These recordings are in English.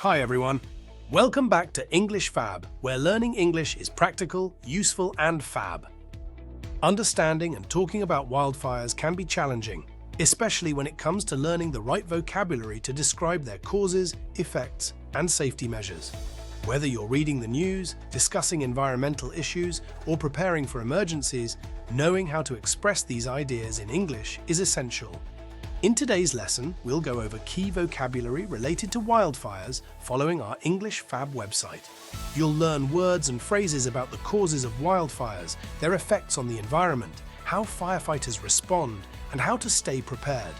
Hi everyone. Welcome back to English Fab, where learning English is practical, useful and fab. Understanding and talking about wildfires can be challenging, especially when it comes to learning the right vocabulary to describe their causes, effects and safety measures. Whether you're reading the news, discussing environmental issues or preparing for emergencies, knowing how to express these ideas in English is essential. In today's lesson, we'll go over key vocabulary related to wildfires following our English Fab website. You'll learn words and phrases about the causes of wildfires, their effects on the environment, how firefighters respond, and how to stay prepared.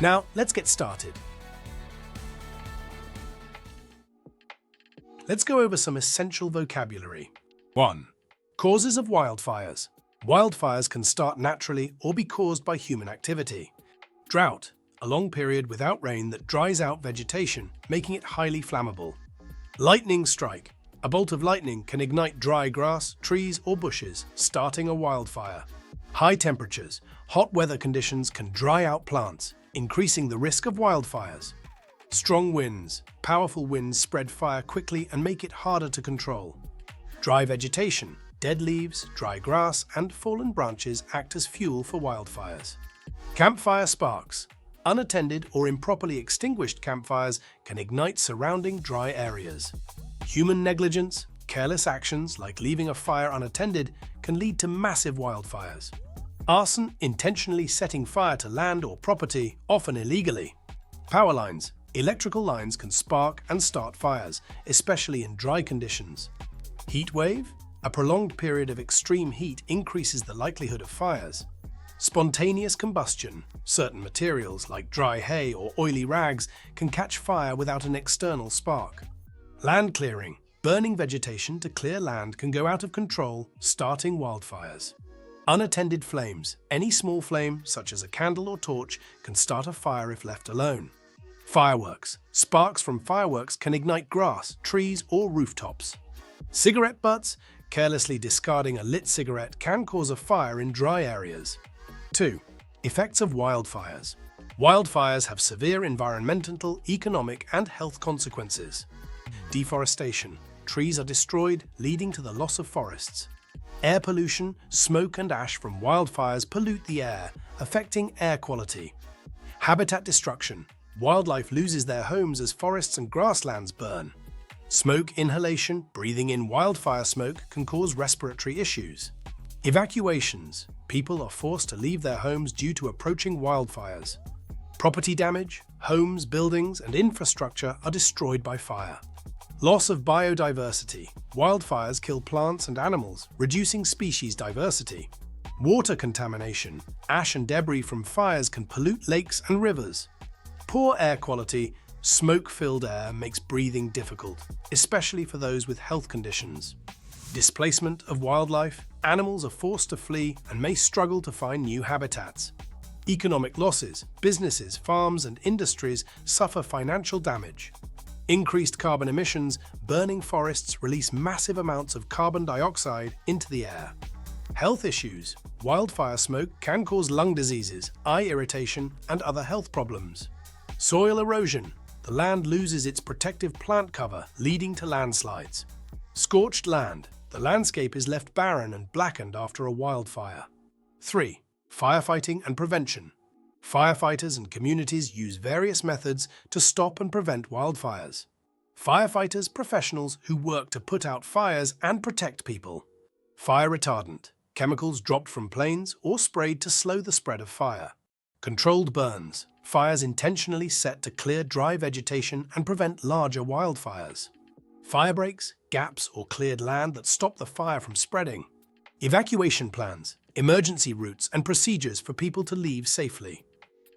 Now, let's get started. Let's go over some essential vocabulary. 1. Causes of wildfires. Wildfires can start naturally or be caused by human activity. Drought, a long period without rain that dries out vegetation, making it highly flammable. Lightning strike. A bolt of lightning can ignite dry grass, trees or bushes, starting a wildfire. High temperatures. Hot weather conditions can dry out plants, increasing the risk of wildfires. Strong winds. Powerful winds spread fire quickly and make it harder to control. Dry vegetation. Dead leaves, dry grass, and fallen branches act as fuel for wildfires. Campfire sparks. Unattended or improperly extinguished campfires can ignite surrounding dry areas. Human negligence, careless actions like leaving a fire unattended, can lead to massive wildfires. Arson, intentionally setting fire to land or property, often illegally. Power lines. Electrical lines can spark and start fires, especially in dry conditions. Heat wave. A prolonged period of extreme heat increases the likelihood of fires. Spontaneous combustion. Certain materials like dry hay or oily rags can catch fire without an external spark. Land clearing. Burning vegetation to clear land can go out of control, starting wildfires. Unattended flames. Any small flame, such as a candle or torch, can start a fire if left alone. Fireworks. Sparks from fireworks can ignite grass, trees or rooftops. Cigarette butts. Carelessly discarding a lit cigarette can cause a fire in dry areas. 2. Effects of wildfires. Wildfires have severe environmental, economic, and health consequences. Deforestation. Trees are destroyed, leading to the loss of forests. Air pollution. Smoke and ash from wildfires pollute the air, affecting air quality. Habitat destruction. Wildlife loses their homes as forests and grasslands burn. Smoke inhalation, breathing in wildfire smoke, can cause respiratory issues. Evacuations. People are forced to leave their homes due to approaching wildfires. Property damage. Homes, buildings, and infrastructure are destroyed by fire. Loss of biodiversity. Wildfires kill plants and animals, reducing species diversity. Water contamination. Ash and debris from fires can pollute lakes and rivers. Poor air quality. Smoke-filled air makes breathing difficult, especially for those with health conditions. Displacement of wildlife. Animals are forced to flee and may struggle to find new habitats. Economic losses. Businesses, farms and industries suffer financial damage. Increased carbon emissions. Burning forests release massive amounts of carbon dioxide into the air. Health issues. Wildfire smoke can cause lung diseases, eye irritation and other health problems. Soil erosion. The land loses its protective plant cover, leading to landslides. Scorched land. The landscape is left barren and blackened after a wildfire. 3. Firefighting and prevention. Firefighters and communities use various methods to stop and prevent wildfires. Firefighters, professionals who work to put out fires and protect people. Fire retardant. Chemicals dropped from planes or sprayed to slow the spread of fire. Controlled burns. Fires intentionally set to clear dry vegetation and prevent larger wildfires. Fire breaks, gaps or cleared land that stop the fire from spreading. Evacuation plans, emergency routes and procedures for people to leave safely.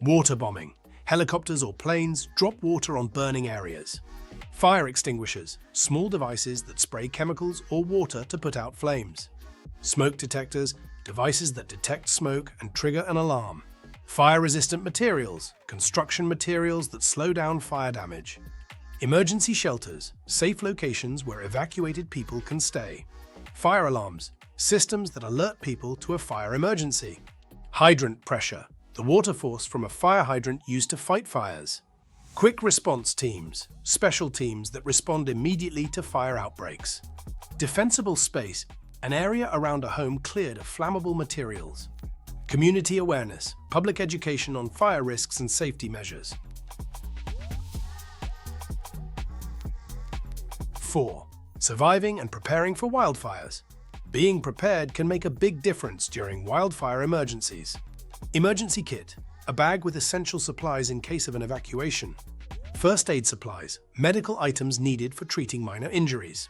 Water bombing. Helicopters or planes drop water on burning areas. Fire extinguishers, small devices that spray chemicals or water to put out flames. Smoke detectors, devices that detect smoke and trigger an alarm. Fire-resistant materials, construction materials that slow down fire damage. Emergency shelters, safe locations where evacuated people can stay. Fire alarms, systems that alert people to a fire emergency. Hydrant pressure, the water force from a fire hydrant used to fight fires. Quick response teams, special teams that respond immediately to fire outbreaks. Defensible space, an area around a home cleared of flammable materials. Community awareness, public education on fire risks and safety measures. 4. Surviving and preparing for wildfires. Being prepared can make a big difference during wildfire emergencies. Emergency kit, a bag with essential supplies in case of an evacuation. First aid supplies, medical items needed for treating minor injuries.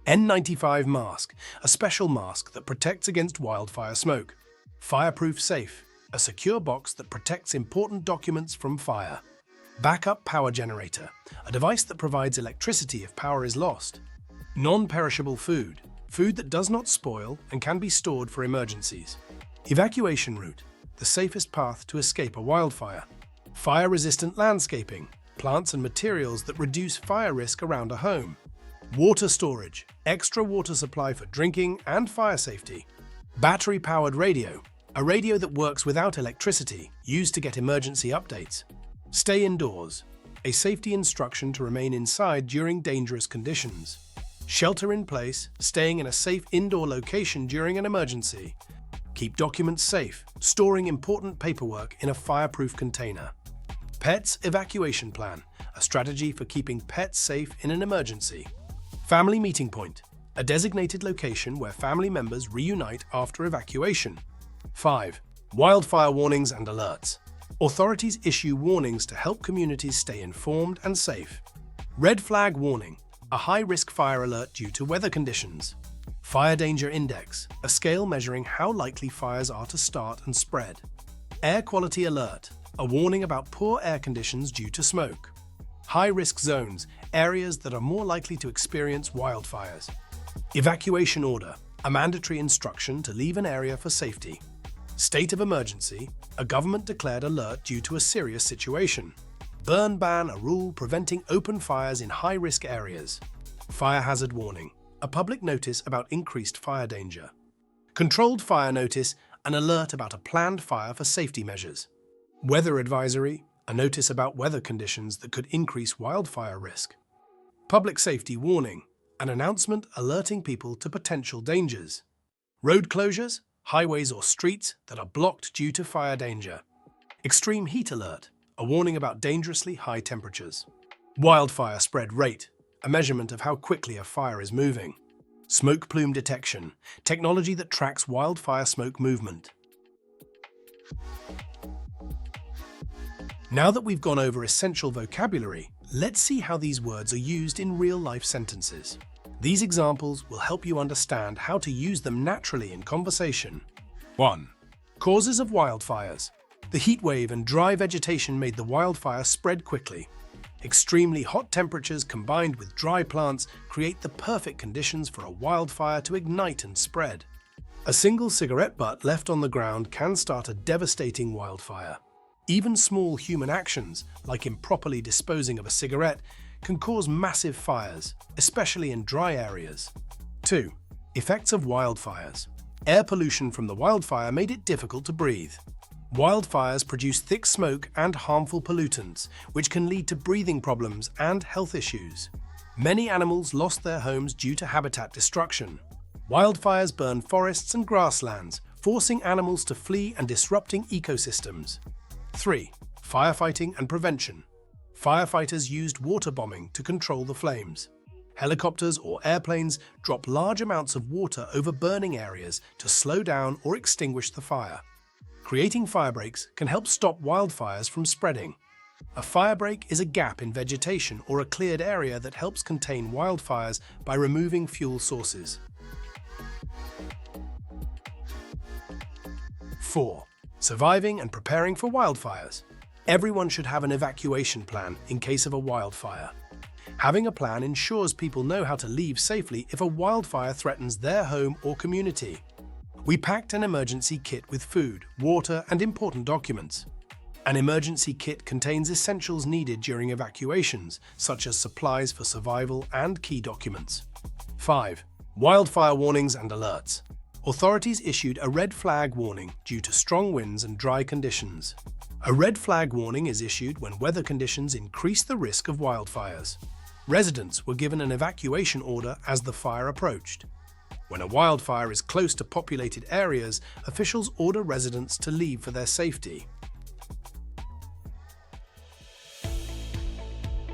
N95 mask, a special mask that protects against wildfire smoke. Fireproof safe, a secure box that protects important documents from fire. Backup power generator, a device that provides electricity if power is lost. Non-perishable food, food that does not spoil and can be stored for emergencies. Evacuation route, the safest path to escape a wildfire. Fire-resistant landscaping, plants and materials that reduce fire risk around a home. Water storage, extra water supply for drinking and fire safety. Battery-powered radio, a radio that works without electricity, used to get emergency updates. Stay indoors, a safety instruction to remain inside during dangerous conditions. Shelter in place, staying in a safe indoor location during an emergency. Keep documents safe, storing important paperwork in a fireproof container. Pets evacuation plan, a strategy for keeping pets safe in an emergency. Family meeting point, a designated location where family members reunite after evacuation. 5. Wildfire warnings and alerts. Authorities issue warnings to help communities stay informed and safe. Red flag warning, a high-risk fire alert due to weather conditions. Fire danger index, a scale measuring how likely fires are to start and spread. Air quality alert, a warning about poor air conditions due to smoke. High-risk zones, areas that are more likely to experience wildfires. Evacuation order, a mandatory instruction to leave an area for safety. State of emergency, a government-declared alert due to a serious situation. Burn ban, a rule preventing open fires in high-risk areas. Fire hazard warning, a public notice about increased fire danger. Controlled fire notice, an alert about a planned fire for safety measures. Weather advisory, a notice about weather conditions that could increase wildfire risk. Public safety warning, an announcement alerting people to potential dangers. Road closures, highways or streets that are blocked due to fire danger. Extreme heat alert, a warning about dangerously high temperatures. Wildfire spread rate, a measurement of how quickly a fire is moving. Smoke plume detection, technology that tracks wildfire smoke movement. Now that we've gone over essential vocabulary, let's see how these words are used in real-life sentences. These examples will help you understand how to use them naturally in conversation. 1. Causes of wildfires. The heat wave and dry vegetation made the wildfire spread quickly. Extremely hot temperatures combined with dry plants create the perfect conditions for a wildfire to ignite and spread. A single cigarette butt left on the ground can start a devastating wildfire. Even small human actions, like improperly disposing of a cigarette, can cause massive fires, especially in dry areas. 2. Effects of wildfires. Air pollution from the wildfire made it difficult to breathe. Wildfires produce thick smoke and harmful pollutants, which can lead to breathing problems and health issues. Many animals lost their homes due to habitat destruction. Wildfires burn forests and grasslands, forcing animals to flee and disrupting ecosystems. 3. Firefighting and prevention. Firefighters used water bombing to control the flames. Helicopters or airplanes drop large amounts of water over burning areas to slow down or extinguish the fire. Creating firebreaks can help stop wildfires from spreading. A firebreak is a gap in vegetation or a cleared area that helps contain wildfires by removing fuel sources. 4. Surviving and preparing for wildfires. Everyone should have an evacuation plan in case of a wildfire. Having a plan ensures people know how to leave safely if a wildfire threatens their home or community. We packed an emergency kit with food, water, and important documents. An emergency kit contains essentials needed during evacuations, such as supplies for survival and key documents. 5. Wildfire warnings and alerts. authorities issued a red flag warning due to strong winds and dry conditions. A red flag warning is issued when weather conditions increase the risk of wildfires. Residents were given an evacuation order as the fire approached. When a wildfire is close to populated areas, officials order residents to leave for their safety.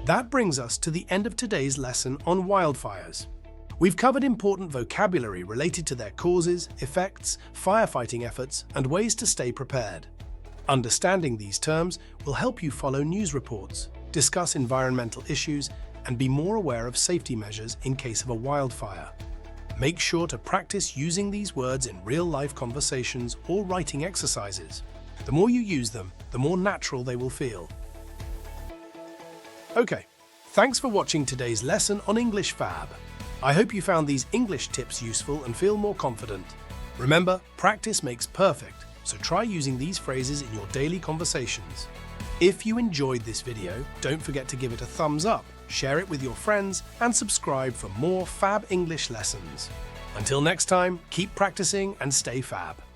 That brings us to the end of today's lesson on wildfires. We've covered important vocabulary related to their causes, effects, firefighting efforts, and ways to stay prepared. Understanding these terms will help you follow news reports, discuss environmental issues, and be more aware of safety measures in case of a wildfire. Make sure to practice using these words in real-life conversations or writing exercises. The more you use them, the more natural they will feel. Okay, thanks for watching today's lesson on English Fab. I hope you found these English tips useful and feel more confident. Remember, practice makes perfect, so try using these phrases in your daily conversations. If you enjoyed this video, don't forget to give it a thumbs up, share it with your friends, and subscribe for more Fab English lessons. Until next time, keep practicing and stay fab.